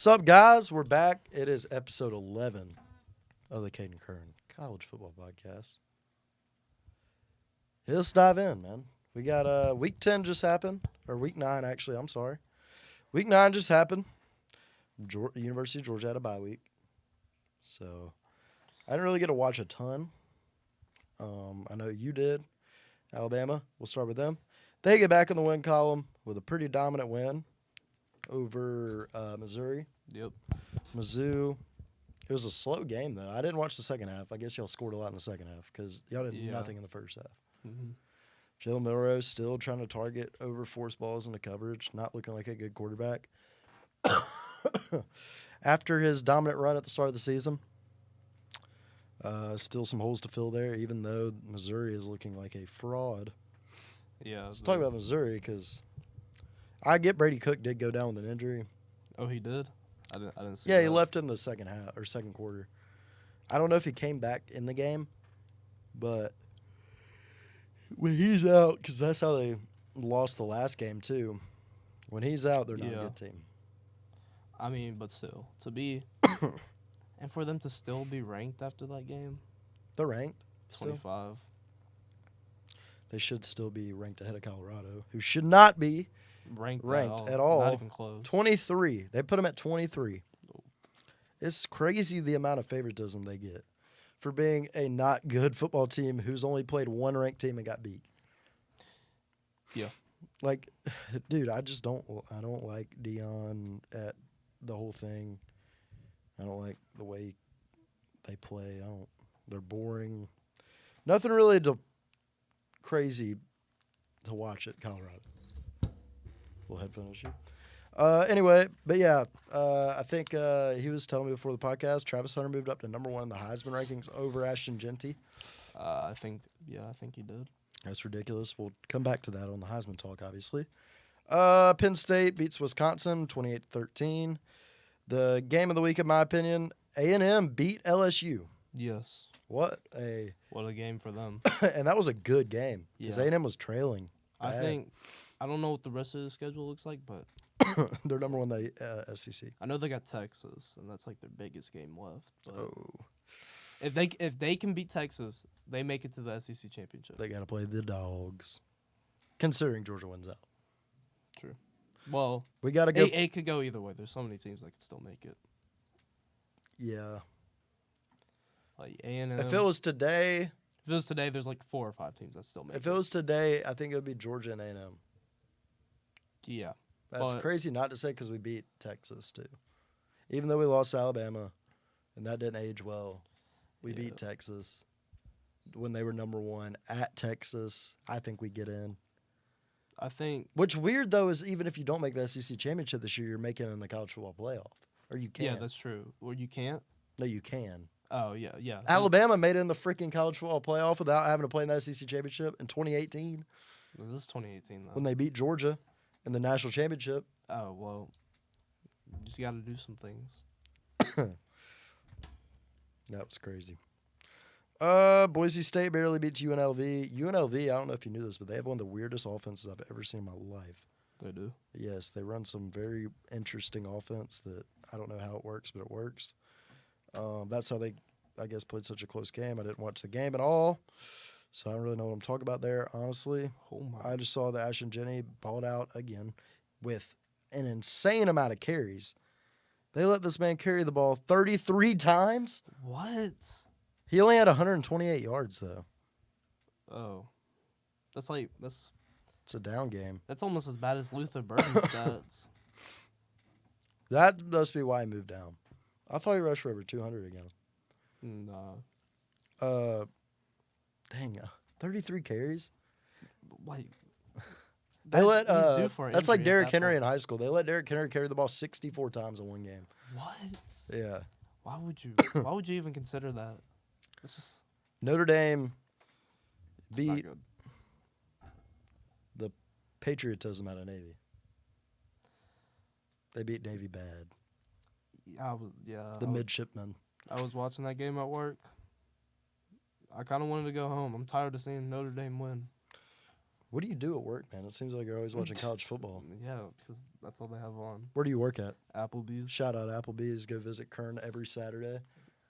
What's up, guys? We're back. It is episode 11 of the Kaden Curran College Football Podcast. Let's dive in, man. We got week 10 just happened, or week 9, actually. I'm sorry. Week 9 just happened. University of Georgia had a bye week. So I didn't really get to watch a ton. I know you did. Alabama, we'll start with them. They get back in the win column with a pretty dominant win over Missouri. Yep. Mizzou. It was a slow game, though. I didn't watch the second half. I guess y'all scored a lot in the second half because y'all did nothing in the first half. Mm-hmm. Jalen Milroe still trying to target over forced balls into coverage, not looking like a good quarterback. After his dominant run at the start of the season, still some holes to fill there, even though Missouri is looking like a fraud. Yeah. Let's talk about Missouri because I get Brady Cook did go down with an injury. Oh, he did? I didn't see Yeah, that. he left in the second half or second quarter. I don't know if he came back in the game, but when he's out, because that's how they lost the last game too. When he's out, they're not a good team. I mean, but still, to be and for them to still be ranked after that game, they're ranked. 25. They should still be ranked ahead of Colorado, who should not be ranked at all. Not even close. 23. They put them at 23. It's crazy the amount of favoritism they get for being a not good football team who's only played one ranked team and got beat. Yeah. Like, dude, I don't like Dion at the whole thing. I don't like the way they play. They're boring. Nothing really crazy to watch at Colorado. Little headphone issue. Anyway, but yeah, I think he was telling me before the podcast, Travis Hunter moved up to number 1 in the Heisman rankings over Ashton Genty. I think he did. That's ridiculous. We'll come back to that on the Heisman talk, obviously. Penn State beats Wisconsin 28-13. The game of the week, in my opinion, A&M beat LSU. Yes. What a game for them. And that was a good game because A&M was trailing. I don't know what the rest of the schedule looks like, but they're number 1 in the SEC. I know they got Texas, and that's like their biggest game left. But Oh. If they can beat Texas, they make it to the SEC championship. They got to play the Dogs, considering Georgia wins out. True. Well, we got to go. It could go either way. There's so many teams that could still make it. Yeah. Like A&M. If it was today, there's like 4 or 5 teams that still make it. If it was today, I think it would be Georgia and A&M. Yeah. That's crazy not to say because we beat Texas, too. Even though we lost to Alabama, and that didn't age well, we beat Texas when they were number 1 at Texas. I think we get in. I think. What's weird, though, is even if you don't make the SEC championship this year, you're making it in the college football playoff. Or you can't. Yeah, that's true. Or you can't? No, you can. Oh, yeah. Alabama made it in the freaking college football playoff without having to play in the SEC championship in 2018. This is 2018, though. When they beat Georgia in the national championship. Oh, well, you just got to do some things. That was crazy. Boise State barely beats UNLV. UNLV, I don't know if you knew this, but they have one of the weirdest offenses I've ever seen in my life. They do? Yes, they run some very interesting offense that I don't know how it works, but it works. That's how they, I guess, played such a close game. I didn't watch the game at all, so I don't really know what I'm talking about there, honestly. Oh, my. I just saw that Ashton Jenny balled out again with an insane amount of carries. They let this man carry the ball 33 times. What? He only had 128 yards, though. Oh. It's a down game. That's almost as bad as Luther Burden's stats. That must be why he moved down. I thought he rushed for over 200 again. Nah. Dang, 33 carries? Wait. They let he's due for an that's like injury Derrick at that Henry point. in high school. They let Derrick Henry carry the ball 64 times in one game. What? Yeah. Why would you even consider that? It's just Notre Dame not beat good. the patriotism out of Navy. They beat Navy bad. The midshipmen. I was watching that game at work. I kind of wanted to go home. I'm tired of seeing Notre Dame win. What do you do at work, man? It seems like you're always watching college football. Yeah, because that's all they have on. Where do you work at? Applebee's. Shout out Applebee's. Go visit Curran every Saturday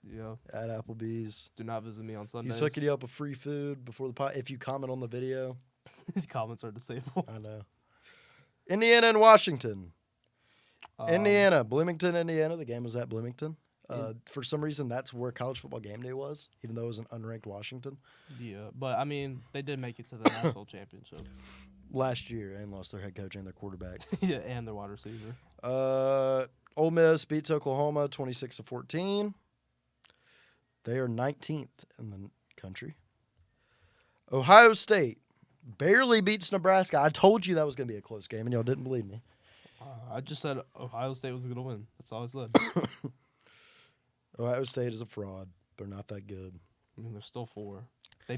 Yeah. at Applebee's. Do not visit me on Sundays. He's hooking you up with free food before the pot. If you comment on the video. His comments are disabled. I know. Indiana and Washington. Indiana, Bloomington, Indiana. The game was at Bloomington. For some reason, that's where college football game day was, even though it was an unranked Washington. Yeah, but I mean, they did make it to the national championship Last year and lost their head coach and their quarterback. yeah, and their wide receiver. Ole Miss beats Oklahoma 26-14. They are 19th in the country. Ohio State barely beats Nebraska. I told you that was going to be a close game, and y'all didn't believe me. I just said Ohio State was going to win. That's all I said. Ohio State is a fraud. They're not that good. I mean, they're still 4. They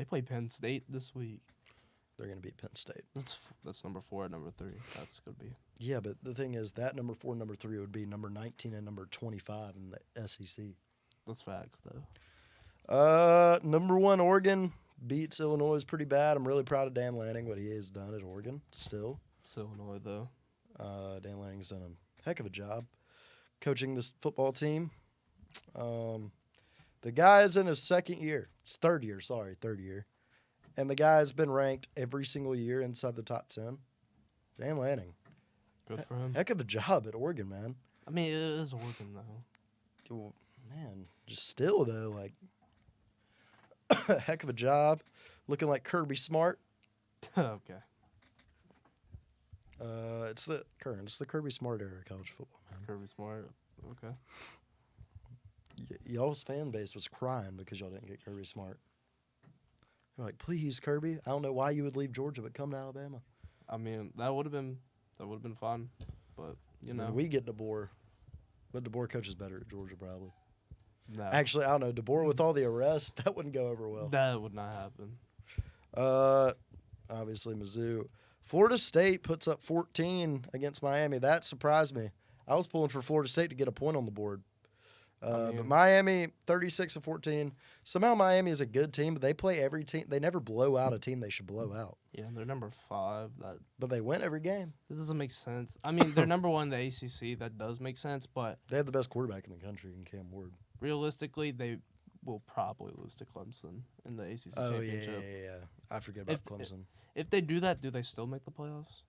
play Penn State this week. They're going to beat Penn State. That's number 4 and number 3. That's going to be. Yeah, but the thing is, that number 4 and number 3 would be number 19 and number 25 in the SEC. That's facts, though. Number 1, Oregon beats Illinois pretty bad. I'm really proud of Dan Lanning, what he has done at Oregon still. It's Illinois, though. Dan Lanning's done a heck of a job coaching this football team. The guy is in his second year. It's third year. And the guy has been ranked every single year inside the top 10. Dan Lanning. Good for him. Heck of a job at Oregon, man. I mean, it is Oregon, though. Well, man, just still, though, like, heck of a job. Looking like Kirby Smart. Okay. It's the Kirby Smart era of college football, man. Kirby Smart. Okay. Y'all's fan base was crying because y'all didn't get Kirby Smart. You're like, please, Kirby. I don't know why you would leave Georgia, but come to Alabama. I mean, that would have been fun, but you know. We get DeBoer, but DeBoer coaches better at Georgia probably. No. Actually, I don't know. DeBoer with all the arrests, that wouldn't go over well. That would not happen. Obviously Mizzou. Florida State puts up 14 against Miami. That surprised me. I was pulling for Florida State to get a point on the board. But Miami, 36-14. Somehow Miami is a good team, but they play every team. They never blow out a team they should blow out. Yeah, they're number 5. But they win every game. This doesn't make sense. I mean, they're number 1 in the ACC. That does make sense, but they have the best quarterback in the country in Cam Ward. Realistically, they will probably lose to Clemson in the ACC championship. Yeah. I forget about Clemson. If they do that, do they still make the playoffs?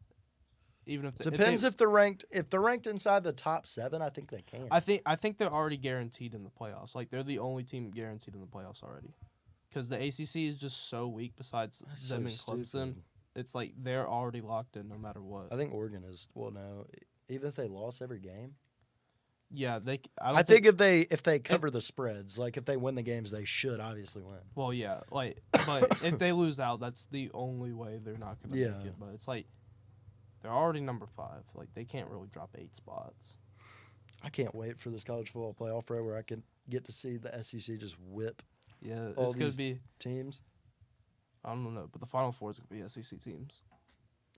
Even if depends if they're ranked. If they're ranked inside the top 7, I think they can. I think they're already guaranteed in the playoffs. Like they're the only team guaranteed in the playoffs already, because the ACC is just so weak. Besides them and Clemson, stupid. It's like they're already locked in no matter what. I think Oregon is. Well, no, even if they lost every game. Yeah, I think if they cover the spreads, like if they win the games, they should obviously win. Well, yeah, like but if they lose out, that's the only way they're not going to make it. But it's like. They're already number 5. Like, they can't really drop 8 spots. I can't wait for this college football playoff row where I can get to see the SEC just whip all it's going to be teams. I don't know, but the Final Four is going to be SEC teams.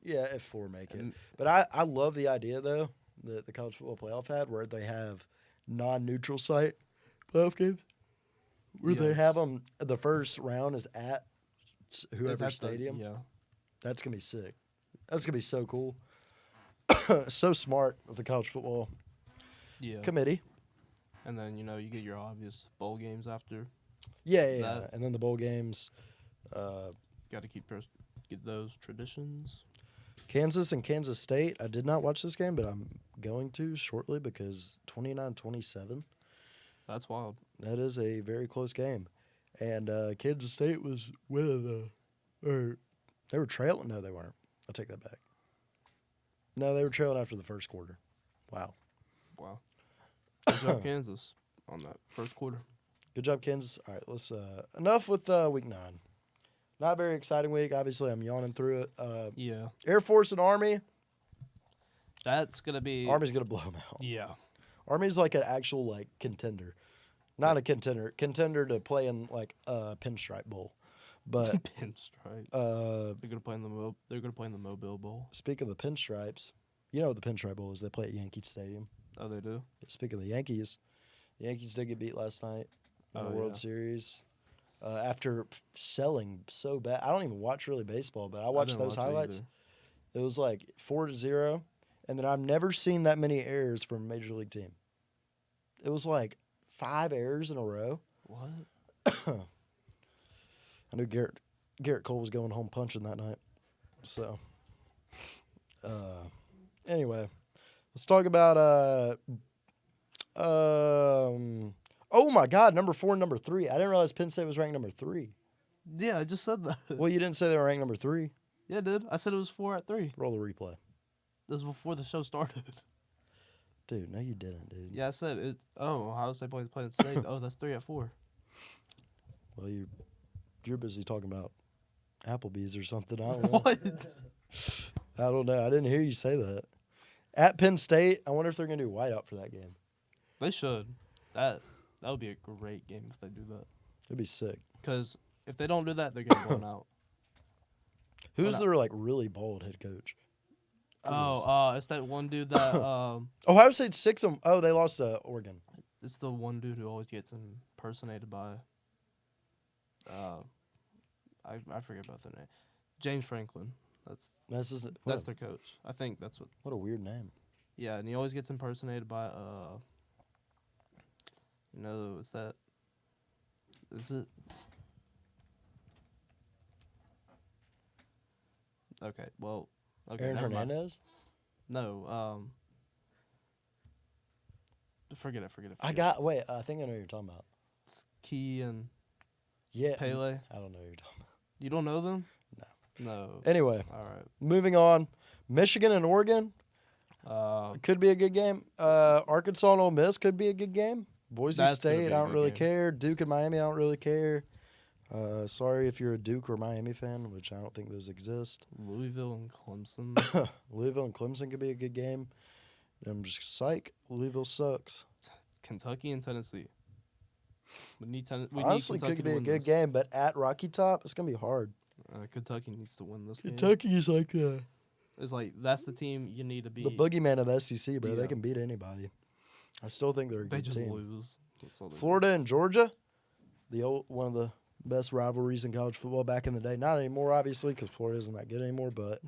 Yeah, if 4 make it. But I love the idea, though, that the college football playoff had where they have non-neutral site playoff games. Where they have them, the first round is at whoever's stadium. Yeah. That's going to be sick. That's going to be so cool. So smart with the college football committee. And then, you get your obvious bowl games after. Yeah. And then the bowl games. Got to get those traditions. Kansas and Kansas State. I did not watch this game, but I'm going to shortly because 29-27. That's wild. That is a very close game. And Kansas State was winning they were trailing. No, they weren't. I'll take that back. No, they were trailing after the first quarter. Wow. Good job, Kansas, on that first quarter. Good job, Kansas. All right, let's enough with week 9. Not a very exciting week. Obviously, I'm yawning through it. Yeah. Air Force and Army. That's going to be... Army's going to blow them out. Yeah. Army's like an actual contender. Not a contender. Contender to play in a pinstripe bowl. But pinstripe. They're gonna play in the Mobile Bowl. Speaking of the pinstripes, you know what the pinstripe bowl is? They play at Yankee Stadium. Oh, they do. Speaking of the Yankees did get beat last night in the World Series. after selling so bad. I don't even watch really baseball, but I watched didn't those watch it highlights. either. It was like 4-0, and then I've never seen that many errors from a major league team. It was like 5 errors in a row. What? I knew Garrett Cole was going home punching that night. So, anyway, let's talk about oh my God, number 4 and number 3. I didn't realize Penn State was ranked number 3. Yeah, I just said that. Well, you didn't say they were ranked number 3. Yeah, dude. I said it was 4 at 3. Roll the replay. This was before the show started. Dude, no, you didn't, dude. Yeah, I said it. Oh, Ohio State playing State. Oh, that's 3 at 4. Well, you're busy talking about Applebee's or something. I don't know. What? I don't know. I didn't hear you say that. At Penn State, I wonder if they're going to do whiteout for that game. They should. That would be a great game if they do that. It'd be sick. Because if they don't do that, they're getting blown out. Who's their, like, really bald head coach? It's that one dude that Ohio State 6 of them. Oh, they lost to Oregon. it's the one dude who always gets impersonated by I forget about their name. James Franklin. That's their coach. I think that's what. What a weird name. Yeah, and he always gets impersonated by what's that? Is it? Okay, well, okay. Aaron never mind. Hernandez? No, forget it. I think I know who you're talking about. It's Key and Yeah. Pele. I don't know who you're talking about. You don't know them? No. No. Anyway, All right. moving on. Michigan and Oregon could be a good game. Arkansas and Ole Miss could be a good game. Boise That's gonna be State, a I don't good really game. care. Duke and Miami, I don't really care. Sorry if you're a Duke or Miami fan, which I don't think those exist. Louisville and Clemson. Louisville and Clemson could be a good game. I'm just psych. Louisville sucks. Kentucky and Tennessee. We Honestly, need Kentucky could to be a win good this. game, but at Rocky Top, it's gonna be hard. Kentucky needs to win this game. Kentucky is like It's like that's the team you need to beat. the boogeyman of the SEC, bro. Yeah. They can beat anybody. I still think they're a They good just team. lose. That's all they do. Florida and Georgia, one of the best rivalries in college football back in the day. Not anymore, obviously, because Florida isn't that good anymore. But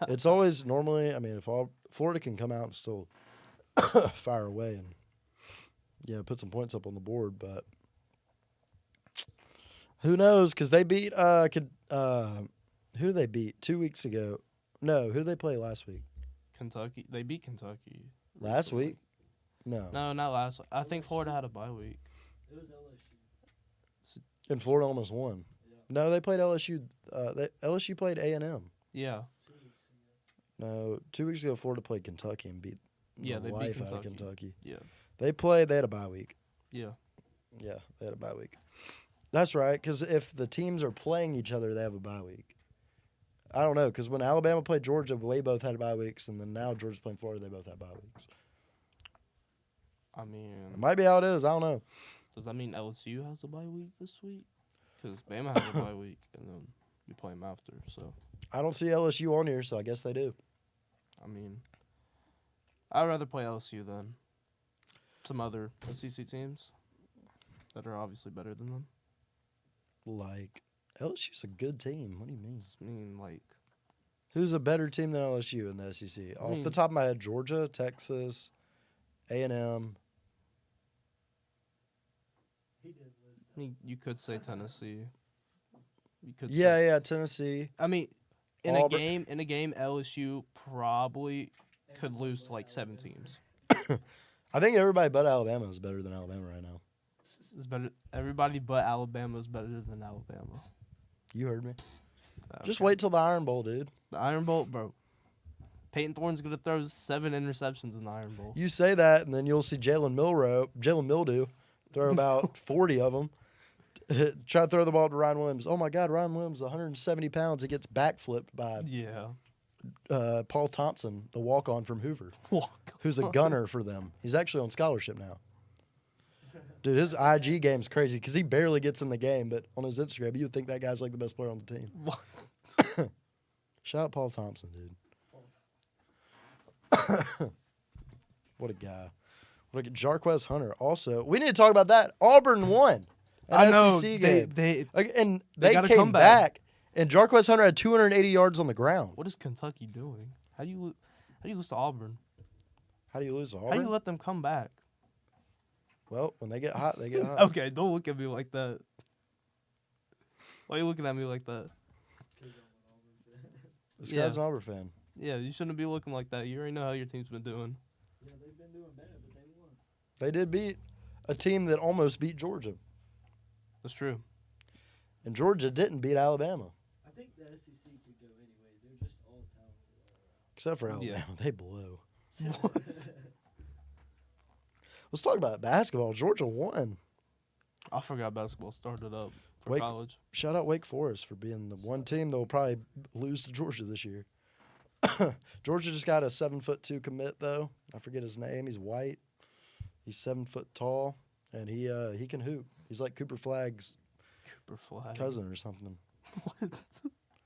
it's always normally. I mean, if Florida can come out and still fire away and put some points up on the board, but who knows? Because they beat who did they beat 2 weeks ago? No, who did they play last week? Kentucky. They beat Kentucky. Last recently. week? No. No, not last week. I think Florida had a bye week. It was LSU. And Florida almost won. Yeah. No, they played LSU. LSU played A&M. Yeah. 2 weeks ago. No, 2 weeks ago, Florida played Kentucky and beat Yeah, the they beat life out of Kentucky. Kentucky. Yeah. They had a bye week. Yeah. Yeah, they had a bye week. That's right, because if the teams are playing each other, they have a bye week. I don't know, because when Alabama played Georgia, they both had bye weeks, and then now Georgia's playing Florida, they both have bye weeks. I mean, It might be how it is. I don't know. does that mean LSU has a bye week this week? Because Bama has a bye week, and then we play them after. So, I don't see LSU on here, so I guess they do. I mean, I'd rather play LSU than some other SEC teams that are obviously better than them. Like, LSU's a good team. What do you mean? I mean, like, Who's a better team than LSU in the SEC? Off the top of my head, Georgia, Texas, A&M. He did lose I mean, you could say Tennessee. You could say, Yeah, Tennessee. I mean, in Auburn. a game, LSU probably could lose to like 7 teams. I think everybody but Alabama is better than Alabama right now. It's better. Everybody but Alabama is better than Alabama. You heard me. Just Okay. wait till the Iron Bowl, dude. The Iron Bowl, bro. Peyton Thorne's gonna throw 7 interceptions in the Iron Bowl. You say that, and then you'll see Jalen Mildew throw about 40 of them. Try to throw the ball to Ryan Williams. Oh, my God, Ryan Williams, 170 pounds. He gets backflipped by Yeah. Paul Thompson, the walk-on from Hoover, Walk. who's a gunner for them. He's actually on scholarship now. Dude, his IG game's crazy because he barely gets in the game, but on his Instagram, you would think that guy's like the best player on the team. What? Shout out Paul Thompson, dude. What a guy. What a Jarquez Hunter. Also, we need to talk about that. Auburn won. I know SEC game. they. Like, and they they gotta came come back. back, and Jarquez Hunter had 280 yards on the ground. What is Kentucky doing? How do you lose to Auburn? How do you lose to Auburn? How do you let them come back? Well, when they get hot, they get hot. Okay, don't look at me like that. Why are you looking at me like that? This Yeah. guy's an Auburn fan. Yeah, you shouldn't be looking like that. You already know how your team's been doing. Yeah, they've been doing bad, but they won. They did beat a team that almost beat Georgia, That's true. and Georgia didn't beat Alabama, I think the SEC could go anyway. They're just all talented except for Yeah. Alabama. They blew. all around. Let's talk about basketball. Georgia won. I forgot basketball started up for Wake- college. Shout out Wake Forest for being the one team that will probably lose to Georgia this year. Georgia just got a 7'2" commit though. I forget his name. He's white. He's 7 foot tall, and he can hoop. He's like Cooper Flagg's Cooper Flag. cousin or something. What?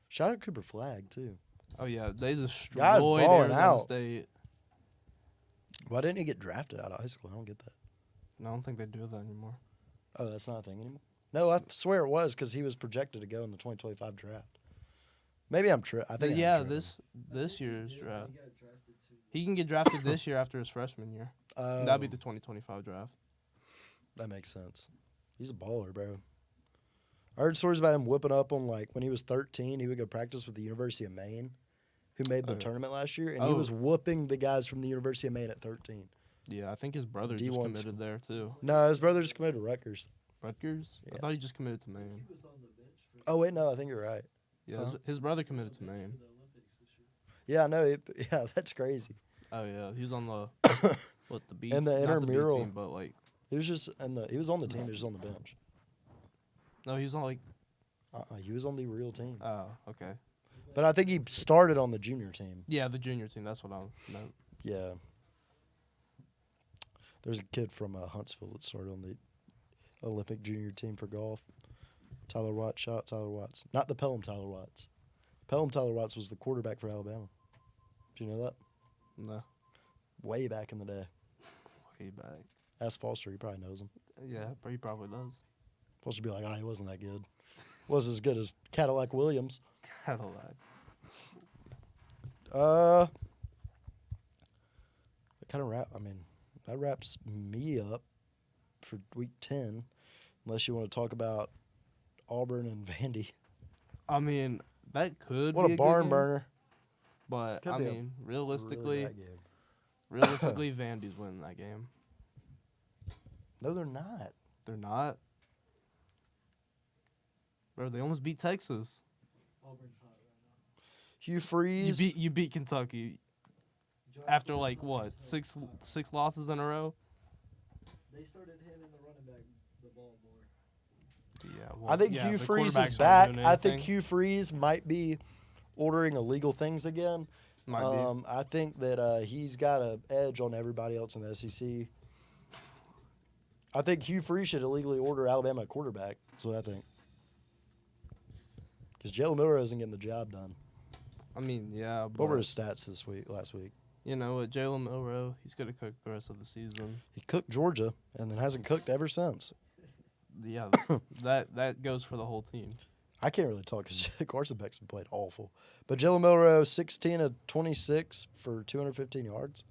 Shout out Cooper Flagg too. Oh yeah, they Guys destroyed balling Arizona out. State. Why didn't he get drafted out of high school? I don't get that. No, I don't think they do that anymore. Oh, that's not a thing anymore. No, I swear it was because he was projected to go in the 2025 draft. Maybe I'm true. I think yeah, I'm tripping. this year's draft. He got drafted too. He can get drafted this year after his freshman year. That'd be Oh, the 2025 draft. that makes sense. He's a baller, bro. I heard stories about him whipping up on like when he was 13. He would go practice with the University of Maine, who made the Okay. tournament last year, and he Oh. was whooping the guys from the University of Maine at 13. Yeah, I think his brother just D1 committed there too. No, his brother just committed to Rutgers. Rutgers? I Yeah. thought he just committed to Maine. He was on the bench for, Oh wait, no, I think you're right. Yeah, Huh? his brother committed to Maine. for the Olympics this year. Yeah, I know. Yeah, that's crazy. Oh yeah, he was on the what the B And the not the B intramural. team, but like He was just he was on the team. He was just on the bench. no, he was on like He was on the real team. oh okay. But I think he started on the junior team. Yeah, the junior team. That's what I meant. Yeah. There's a kid from Huntsville that started on the Olympic junior team for golf. Tyler Watts. Shout out Tyler Watts. Not the Pelham Tyler Watts. Pelham Tyler Watts was the quarterback for Alabama. Do you know that? No, Way back in the day. way back. Ask Foster. He probably knows him. Yeah, he probably does. Foster be like, he wasn't that good. Wasn't as good as Cadillac Williams. Cadillac. That kind of that wraps me up for week 10. Unless you want to talk about Auburn and Vandy. I mean, that could What be a good barn game, burner. But Could I be a mean, Really realistically, bad game. Vandy's winning that game. No, they're not. They're not. Bro, they almost beat Texas. Auburn's hot right now. Hugh Freeze. You beat Kentucky Drafted after him like from what Texas. six losses in a row. They started handing the running back the ball more. Yeah, I think yeah, Hugh the Freeze quarterbacks is aren't back. doing I think anything. Hugh Freeze might be ordering illegal things again. Might be. I think that he's got an edge on everybody else in the SEC. I think Hugh Freeze should illegally order Alabama a quarterback. That's what I think. Because Jalen Milroe isn't getting the job done. I mean, yeah, but What were his stats last week? you know what, Jalen Milroe, he's gonna cook the rest of the season. He cooked Georgia and then hasn't cooked ever since. Yeah, that goes for the whole team. I can't really talk because Carson Beck's played awful. But Jalen Milroe, 16 of 26 for 215 yards.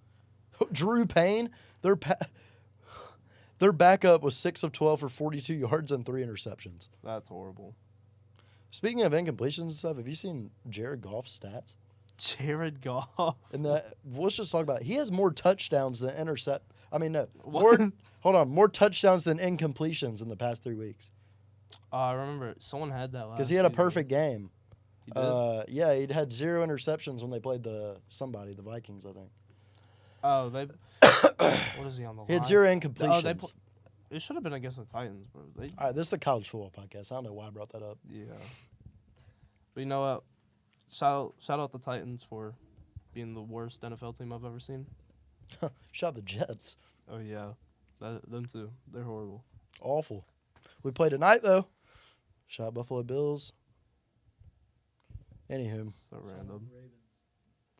Drew Payne, their backup was 6 of 12 for 42 yards and 3 interceptions. That's horrible. Speaking of incompletions and stuff, have you seen Jared Goff's stats? Jared Goff. And let's just talk about it. He has more touchdowns than What? more touchdowns than incompletions in the past 3 weeks. I remember someone had that last. Because he had a season. perfect game. He did? Yeah, he'd had 0 interceptions when they played the Vikings, I think. Oh, they. What is he on the line? He had 0 Oh, incompletions. It should have been against the Titans, bro. All right, this is the college football podcast. I don't know why I brought that up. Yeah. But you know what? Shout out the Titans for being the worst NFL team I've ever seen. Shout out the Jets. Oh yeah, them too. They're horrible. Awful. We play tonight, though. Shout out Buffalo Bills. Anywho, So random. Ravens.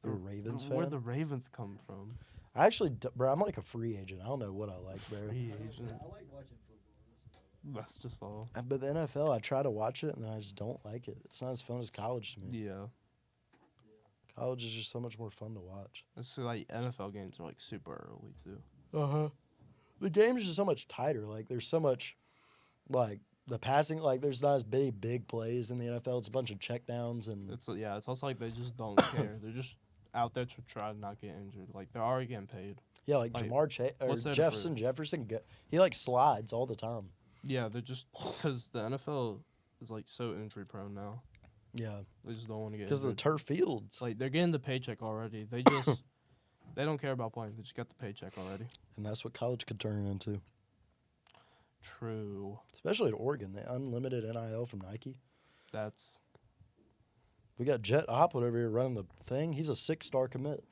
you're a Ravens fan? Where'd the Ravens come from? I actually, bro, I'm like a free agent. I don't know what I like, bro. Free agent. I like watching football. That's what I like. That's just all. But the NFL, I try to watch it, and I just don't like it. It's not as fun as college to me. Yeah. College is just so much more fun to watch. It's like NFL games are like super early too. The games are just so much tighter. Like, there's so much, like, the passing, like, there's not as many big plays in the NFL. It's a bunch of checkdowns and It's also like they just don't care. They're just out there to try to not get injured. Like they're already getting paid. yeah, like like, Jamar Chase or what's there Jefferson, he like slides all the time. Yeah, they're just because the NFL is like so injury prone now. Yeah, They just don't want to get because of the injured. turf fields, Like they're getting the paycheck already. They just they don't care about playing. They just got the paycheck already. and that's what college could turn into. True. Especially at Oregon, the unlimited NIL from Nike. That's We got Jet Hopwood over here running the thing. He's a 6-star commit.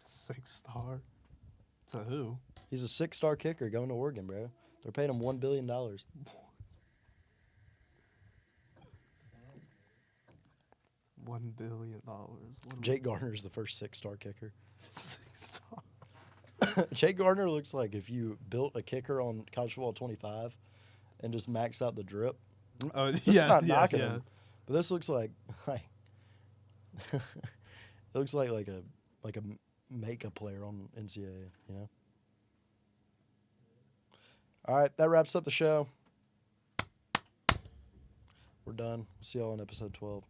6-star. To who? He's a 6-star kicker going to Oregon, bro. They're paying him $1 billion. Sounds $1 billion. Jake Garner's the first 6-star kicker. 6-star. Jake Gardner looks like if you built a kicker on College Football 25 and just maxed out the drip. Oh This yeah, is not yeah, knocking yeah. him, but this looks like it looks like a makeup player on NCAA, you know. All right, that wraps up the show. We're done. See y'all on episode 12.